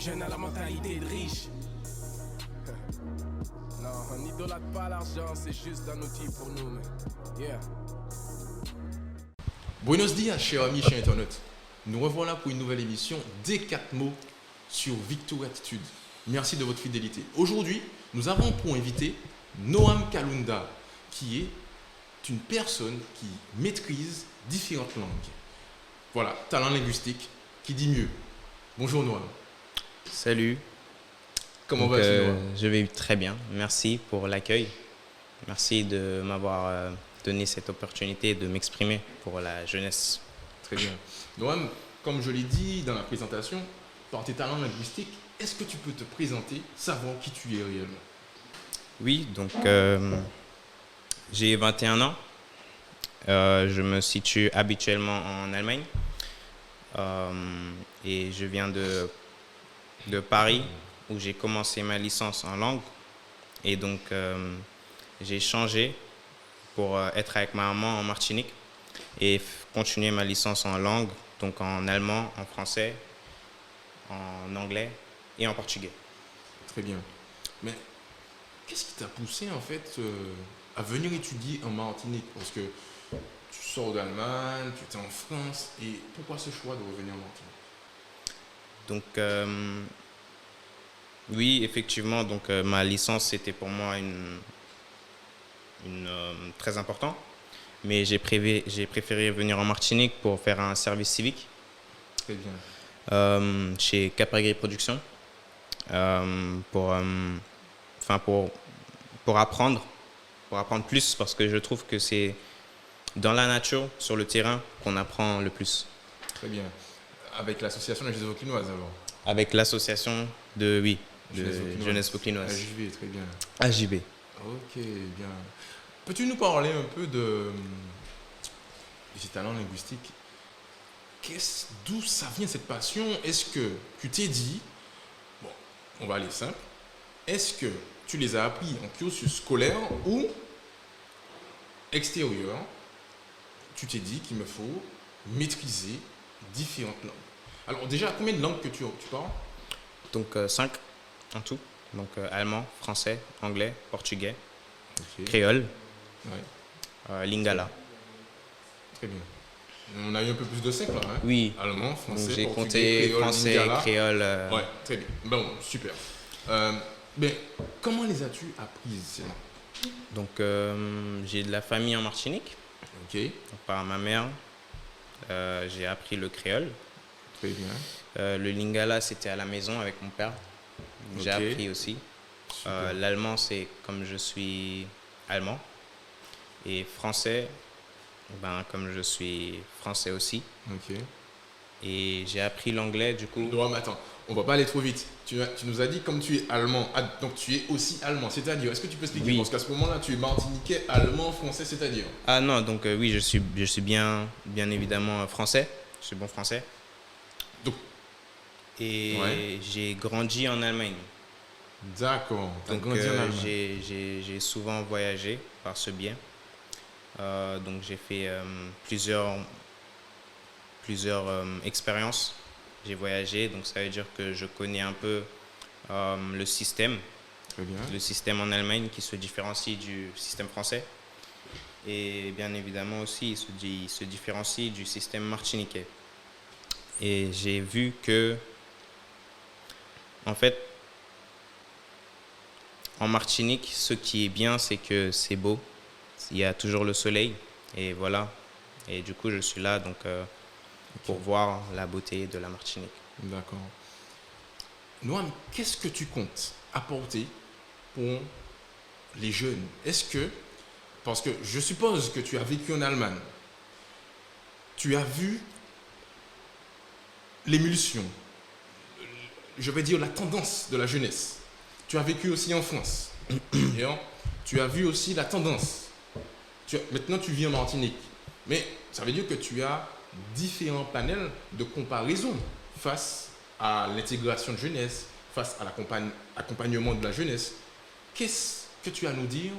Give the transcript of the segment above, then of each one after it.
jeune à la mentalité de riche. Non, on n'idolâtre pas l'argent, c'est juste un outil pour nous, mais yeah. Buenos dias, chers amis, chers internautes. Nous revoilà pour une nouvelle émission des 4 mots sur Victory Attitude. Merci de votre fidélité. Aujourd'hui, nous avons pour invité Noam Kalunda, qui est une personne qui maîtrise différentes langues. Voilà, talent linguistique, qui dit mieux. Bonjour Noam. Salut. Comment vas-tu Noam? Je vais très bien. Merci pour l'accueil. Merci de m'avoir donné cette opportunité de m'exprimer pour la jeunesse. Très bien. Noam, comme je l'ai dit dans la présentation, par tes talents linguistiques, est-ce que tu peux te présenter, savoir qui tu es réellement? Oui, donc j'ai 21 ans. Je me situe habituellement en Allemagne. Et je viens de Paris, où j'ai commencé ma licence en langue. Et donc, j'ai changé pour être avec ma maman en Martinique et continuer ma licence en langue, donc en allemand, en français, en anglais et en portugais. Très bien. Mais qu'est-ce qui t'a poussé en fait à venir étudier en Martinique? Parce que tu sors d'Allemagne, tu étais en France, et pourquoi ce choix de revenir en Martinique? Donc, oui, effectivement, donc, ma licence, c'était pour moi très important. Mais j'ai préféré venir en Martinique pour faire un service civique. Très bien. Chez Capagri Productions pour apprendre plus, parce que je trouve que c'est dans la nature, sur le terrain, qu'on apprend le plus. Très bien. Avec l'association de Jeunesse Vauclinoise alors? Avec l'association de Jeunesse Vauclinoise. AJV, très bien. AJV. Ok, bien. Peux-tu nous parler un peu de tes talents linguistiques? D'où ça vient cette passion? Est-ce que tu t'es dit, bon, on va aller simple, est-ce que tu les as appris en cursus scolaire ou extérieur? Tu t'es dit qu'il me faut maîtriser différentes langues. Alors déjà, combien de langues que tu parles? Donc 5 en tout. Donc allemand, français, anglais, portugais, créole, lingala. Très bien. On a eu un peu plus de 5 là, hein? Oui. Allemand, français, j'ai portugais, compté créole, français, lingala. créole. Ouais, très bien. Bon, super. Mais comment les as-tu apprises ces langues? Donc j'ai de la famille en Martinique. Ok. Donc, par ma mère, j'ai appris le créole. Très bien. Le lingala, c'était à la maison avec mon père. J'ai appris aussi. L'allemand, c'est comme je suis allemand. Et français, comme je suis français aussi. Ok. Et j'ai appris l'anglais, du coup. Non, mais attends, on va pas aller trop vite. Tu nous as dit comme tu es allemand, donc tu es aussi allemand. C'est-à-dire, est-ce que tu peux expliquer? Oui. Parce qu'à ce moment-là, tu es martiniquais, allemand, français, c'est-à-dire? Ah non, donc oui, je suis bien évidemment français. Je suis bon français. Donc, et j'ai grandi en Allemagne. D'accord. Donc j'ai souvent voyagé par ce biais. Donc j'ai fait plusieurs expériences. J'ai voyagé, donc ça veut dire que je connais un peu le système. Très bien. Le système en Allemagne qui se différencie du système français. Et bien évidemment aussi, il se différencie du système martiniquais. Et j'ai vu que, en fait, en Martinique, ce qui est bien, c'est que c'est beau. Il y a toujours le soleil. Et voilà. Et du coup, je suis là donc, pour voir la beauté de la Martinique. D'accord. Noam, qu'est-ce que tu comptes apporter pour les jeunes? Parce que je suppose que tu as vécu en Allemagne, tu as vu l'émulsion, je vais dire la tendance de la jeunesse. Tu as vécu aussi en France. Tu as vu aussi la tendance. Maintenant, tu vis en Martinique. Mais ça veut dire que tu as différents panels de comparaison face à l'intégration de jeunesse, face à l'accompagnement de la jeunesse. Qu'est-ce que tu as à nous dire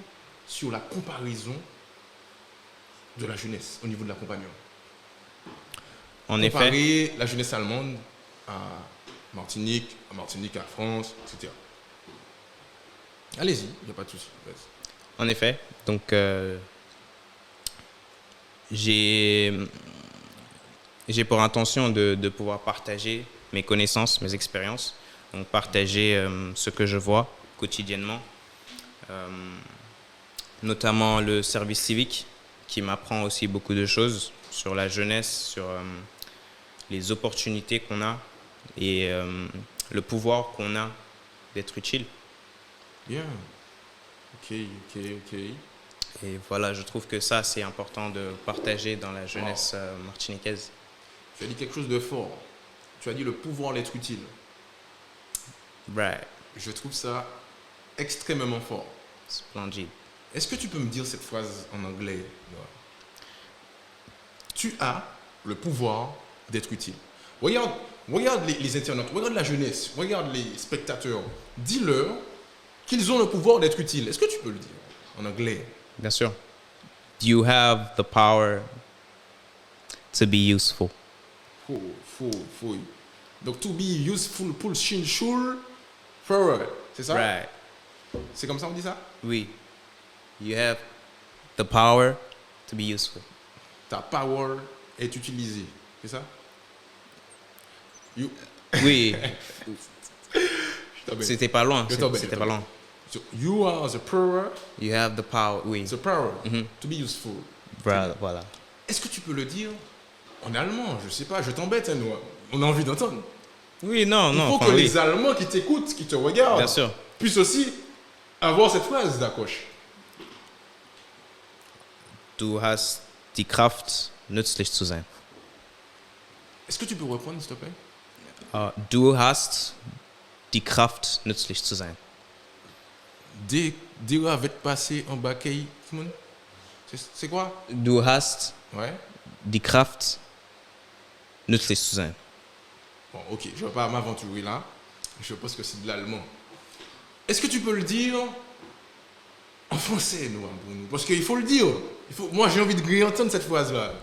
sur la comparaison de la jeunesse au niveau de l'accompagnement? En Comparer effet, la jeunesse allemande Martinique, à Martinique, à France, etc. Allez-y, il n'y a pas de souci. Vas-y. En effet, donc j'ai pour intention de pouvoir partager mes connaissances, mes expériences, donc partager ce que je vois quotidiennement, notamment le service civique qui m'apprend aussi beaucoup de choses sur la jeunesse, sur les opportunités qu'on a et le pouvoir qu'on a d'être utile. Bien. Ok. Et voilà, je trouve que ça, c'est important de partager dans la jeunesse martiniquaise. Tu as dit quelque chose de fort. Tu as dit le pouvoir d'être utile. Right. Je trouve ça extrêmement fort. Splendide. Est-ce que tu peux me dire cette phrase en anglais, Noah? Tu as le pouvoir d'être utile. Regarde les internautes, regarde la jeunesse, regarde les spectateurs. Dis-leur qu'ils ont le pouvoir d'être utiles. Est-ce que tu peux le dire en anglais? Bien sûr. You have the power to be useful. Faux. Donc, to be useful, pull, shin, shul, forward. C'est ça? Right. C'est comme ça on dit ça? Oui. You have the power to be useful. Ta power est utilisée. C'est ça? Oui. Je t'embête. C'était pas loin. Je t'embête, C'était je pas loin. So, you are the power, You have the power. Oui. to be useful. Voilà. Est-ce que tu peux le dire en allemand? Je sais pas, je t'embête, hein, Noah. On a envie d'entendre. Oui, non. Il faut enfin, que oui. les Allemands qui t'écoutent, qui te regardent, Bien sûr. puissent aussi avoir cette phrase d'accroche. Du hast die Kraft, nützlich zu sein. Est-ce que tu peux reprendre, s'il te plaît? Du hast die Kraft, nützlich zu sein. Dira va te passer en bakay. C'est quoi? Du hast Ouais. die Kraft, nützlich zu sein. Bon, ok, je ne vais pas m'aventurer là. Je pense que c'est de l'allemand. Est-ce que tu peux le dire en français, Noah, pour nous? Parce qu'il faut le dire. Moi, j'ai envie de entendre cette phrase-là.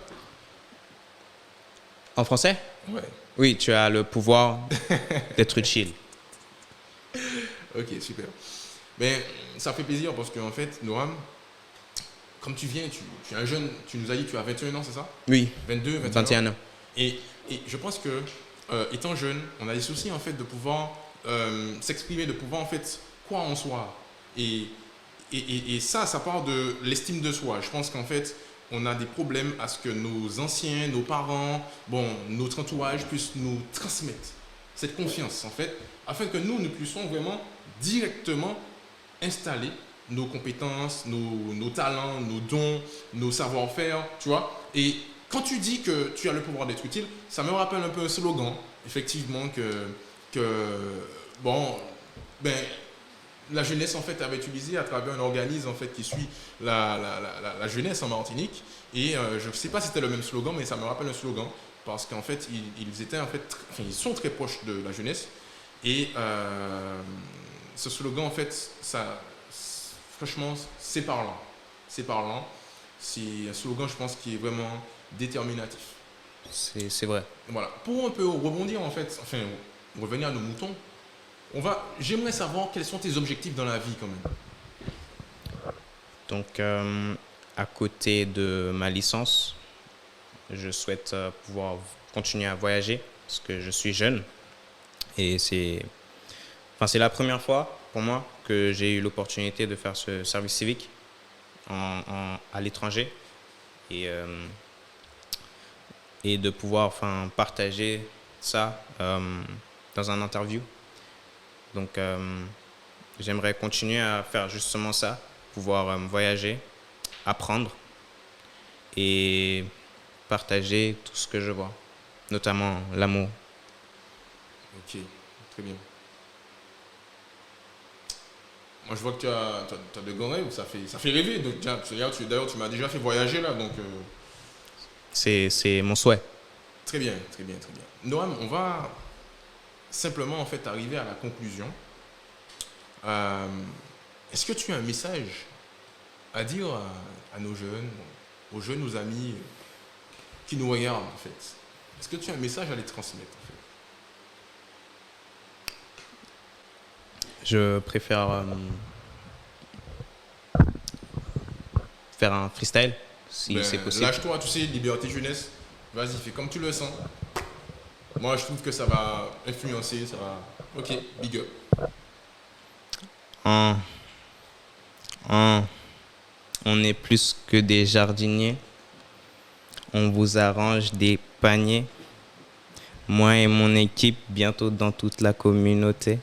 En français? Ouais. Oui, tu as le pouvoir d'être utile. Ok, super. Mais ça fait plaisir parce qu'en fait, Noam, comme tu viens, tu es un jeune, tu nous as dit que tu as 21 ans, c'est ça? Oui. 22, 21 21 ans. Et je pense que, étant jeune, on a des soucis en fait de pouvoir s'exprimer, de pouvoir en fait croire en soi. Et ça part de l'estime de soi. Je pense qu'en fait, on a des problèmes à ce que nos anciens, nos parents, notre entourage puissent nous transmettre cette confiance en fait, afin que nous puissions vraiment directement installer nos compétences, nos talents, nos dons, nos savoir-faire, tu vois. Et quand tu dis que tu as le pouvoir d'être utile, ça me rappelle un peu un slogan, effectivement, la jeunesse en fait avait utilisé à travers un organisme en fait qui suit la jeunesse en Martinique. Et je ne sais pas si c'était le même slogan, mais ça me rappelle un slogan parce qu'en fait ils sont très proches de la jeunesse. Et ce slogan en fait, franchement, c'est parlant. C'est parlant. C'est un slogan, je pense, qui est vraiment déterminatif. C'est vrai. Voilà. Pour un peu rebondir en fait, enfin revenir à nos moutons. J'aimerais savoir quels sont tes objectifs dans la vie quand même. Donc, à côté de ma licence, je souhaite pouvoir continuer à voyager parce que je suis jeune. Et c'est la première fois pour moi que j'ai eu l'opportunité de faire ce service civique à l'étranger et de pouvoir partager ça dans un interview. Donc, j'aimerais continuer à faire justement ça, pouvoir voyager, apprendre et partager tout ce que je vois, notamment l'amour. Ok, très bien. Moi, je vois que tu as de grands rêves, ça fait rêver. Donc, d'ailleurs, tu m'as déjà fait voyager là, donc... C'est mon souhait. Très bien. Noam, on va simplement en fait arriver à la conclusion. Est-ce que tu as un message à dire à nos jeunes, aux jeunes, aux amis qui nous regardent en fait? Est-ce que tu as un message à les transmettre en fait? Je préfère faire un freestyle, si c'est possible. Lâche-toi, tu sais, liberté jeunesse. Vas-y, fais comme tu le sens. Moi, je trouve que ça va influencer, ça va... Ok, big up. On est plus que des jardiniers. On vous arrange des paniers. Moi et mon équipe, bientôt dans toute la communauté.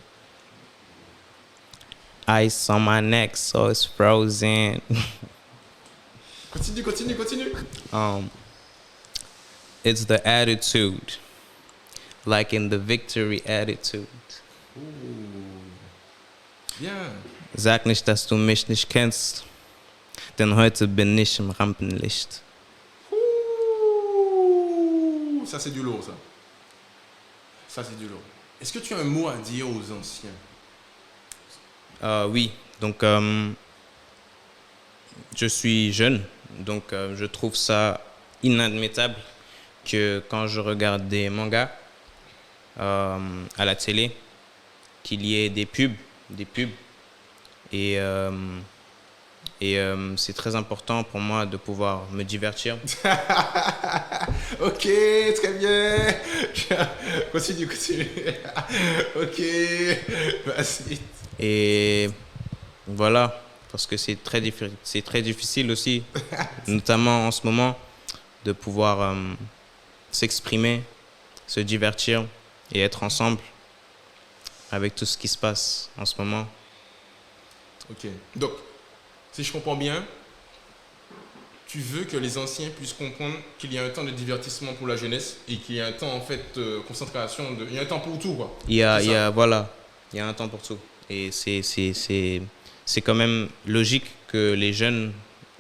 Ice on my neck, so it's frozen. Continue. It's the attitude, like in the victory attitude. Bien. Sag nicht, dass du mich nicht kennst, denn heute bin ich im Rampenlicht. Ouh, ça, c'est du lourd, ça. Ça, c'est du lourd. Est-ce que tu as un mot à dire aux anciens? Oui, donc je suis jeune, donc je trouve ça inadmettable que quand je regarde des mangas à la télé, qu'il y ait des pubs, et c'est très important pour moi de pouvoir me divertir. Ok, très bien. Continue. Ok, vas-y. Et voilà, parce que c'est très difficile aussi, notamment en ce moment, de pouvoir s'exprimer, se divertir et être ensemble avec tout ce qui se passe en ce moment. Ok, donc, si je comprends bien, tu veux que les anciens puissent comprendre qu'il y a un temps de divertissement pour la jeunesse et qu'il y a un temps, en fait, concentration, il y a un temps pour tout, quoi. Il y a un temps pour tout. Et c'est quand même logique que les jeunes,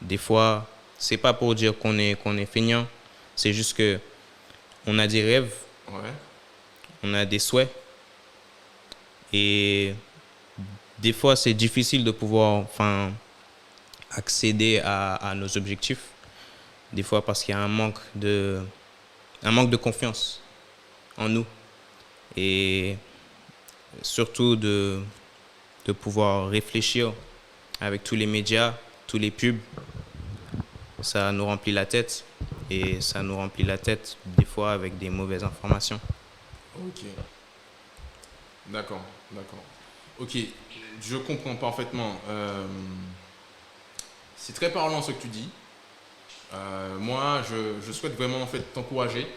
des fois, c'est pas pour dire qu'on est feignant, c'est juste que on a des rêves, Ouais. on a des souhaits, et des fois c'est difficile de pouvoir accéder à nos objectifs, des fois parce qu'il y a un manque de confiance en nous, et surtout de pouvoir réfléchir avec tous les médias, tous les pubs. Ça nous remplit la tête, et ça nous remplit la tête des fois avec des mauvaises informations. Ok. D'accord. Ok, je comprends parfaitement. C'est très parlant ce que tu dis. Moi, je souhaite vraiment en fait t'encourager.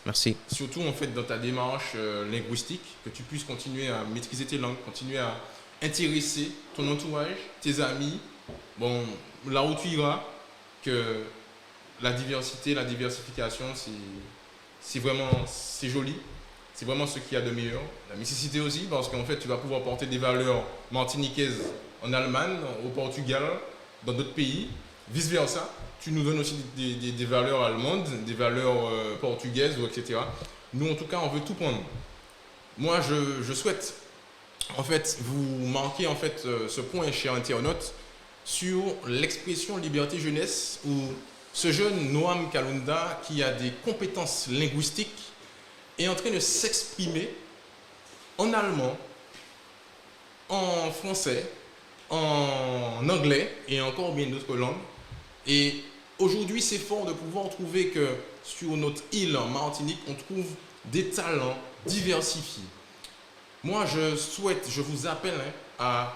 Merci. Surtout en fait dans ta démarche linguistique, que tu puisses continuer à maîtriser tes langues, continuer à intéresser ton entourage, tes amis. Bon, là où tu iras, que la diversité, la diversification, c'est joli. C'est vraiment ce qu'il y a de meilleur. La mixité aussi, parce qu'en fait, tu vas pouvoir porter des valeurs martiniquaises en Allemagne, au Portugal, dans d'autres pays, vice-versa. Tu nous donnes aussi des valeurs allemandes, des valeurs portugaises, etc. Nous, en tout cas, on veut tout prendre. Moi, je souhaite, en fait, vous marquer, en fait, ce point, cher internaute, sur l'expression liberté jeunesse, où ce jeune Noam Kalunda, qui a des compétences linguistiques, est en train de s'exprimer en allemand, en français, en anglais et encore bien d'autres langues. Et aujourd'hui, c'est fort de pouvoir trouver que sur notre île en Martinique, on trouve des talents diversifiés. Moi, je vous appelle à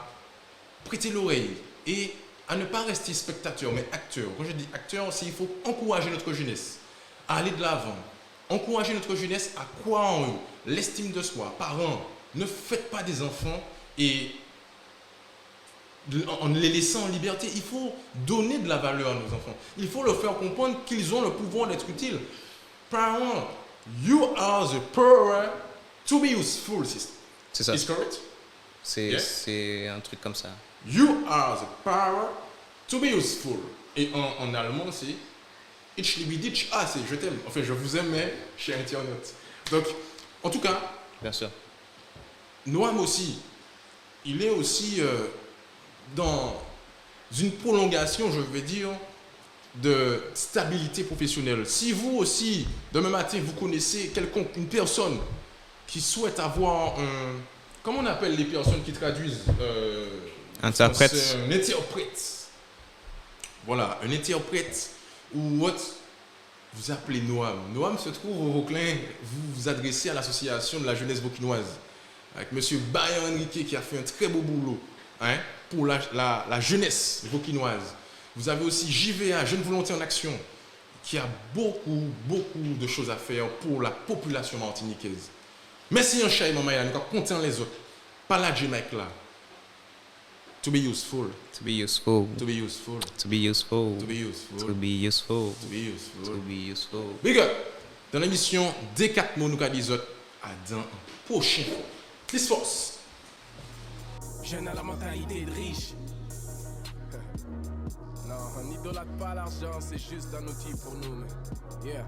prêter l'oreille et à ne pas rester spectateur, mais acteur. Quand je dis acteur, c'est qu'il faut encourager notre jeunesse à aller de l'avant. Encourager notre jeunesse à croire en eux, l'estime de soi. Parents, ne faites pas des enfants et en les laissant en liberté. Il faut donner de la valeur à nos enfants. Il faut leur faire comprendre qu'ils ont le pouvoir d'être utiles. Parents, you are the power to be useful. C'est ça. Is correct? C'est un truc comme ça. You are the power to be useful. Et en allemand, c'est Ich liebe dich. Ah, c'est je t'aime. Enfin, je vous aime, mais cher internaute. Donc, en tout cas, bien sûr. Noam aussi, il est aussi dans une prolongation, je vais dire, de stabilité professionnelle. Si vous aussi, demain matin, vous connaissez une personne qui souhaite avoir comment on appelle les personnes qui traduisent Interprète. c'est un interprète. Voilà, un interprète ou autre, vous appelez Noam. Noam se trouve au Vauclin, vous vous adressez à l'association de la jeunesse vauquinoise avec monsieur Bayan Henriquet qui a fait un très beau boulot hein, pour la jeunesse vauquinoise. Vous avez aussi JVA, Jeunes Volontaires en Action, qui a beaucoup de choses à faire pour la population martiniquaise. Merci un chat, maman, nous sommes contents les autres. Pas la Jamaïque là. To be useful. To be useful. To be useful. To be useful. To be useful. To be useful. To be useful. To be useful. Big up. Dans l'émission des 4 mots, nous avons dit autres à dans prochain. Plus force. Jeune à la mentalité de riche. Non, on n'idolâtre pas l'argent, c'est juste un outil pour nous. Mais yeah.